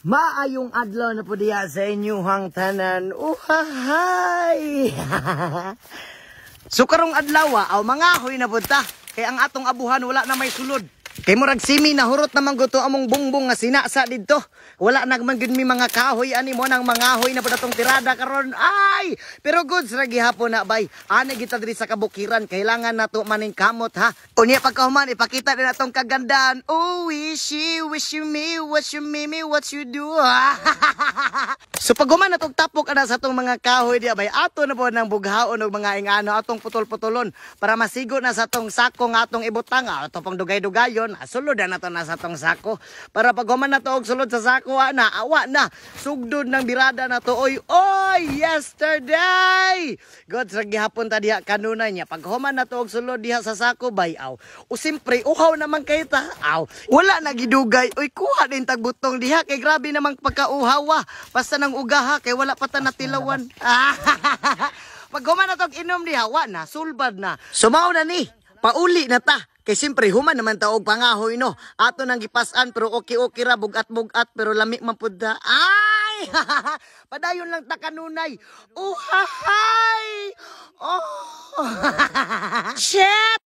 Maayong adlaw na po diya sa inyong tanan. Uhahay! So karong adlaw, mangahoy na punta. Kay ang atong abuhan wala na may sulod. Kay murag simi na hurot naman guto among bungbong nga sinasa didto. Wala nagman gid mi mga kahoy ani mo nang mangahoy na pud atong tirada karon. Ay, pero goods ra gihapon na bay. Ani kita diri sa kabukiran, kailangan nato maning kamot ha. Unya pagkahuman ipakita din atong kagandahan. Oh, wish you me, what you me, what you do. So paghuman natong tapok ana sa atong mga kahoy diya bay, ato na po nang bughaon og mga ingano atong putol-putulon para masigo na sa atong sako nga atong ibutang. Ato pang dugay-dugayon, sulod na to na sa atong sako. Para paghuman na to og sulod sa sako na awa na sugdod ng birada na to. Oy, yesterday. God sa gihapon ta diha kanunay niya. Paghuman na to og sulod diha sa sako bay aw. O simpre uhaw naman kay ta. Aw, wala na gidugay. Oy, kuha din tagbutong diha kay grabe namang pagkauhawa. Basta nang ugaha kay wala pa ta natilawan. Paghuman na to og inom diha, wa na sulbad na. Sumaw na ni. Pauli na ta. Kay simpre human naman taog pangahoy no. Ato nang gipasan pero okay ra bugat-bugat pero lami man pud da. Ay! Padayon lang ta kanunay. Uhahay! Oh! Shit!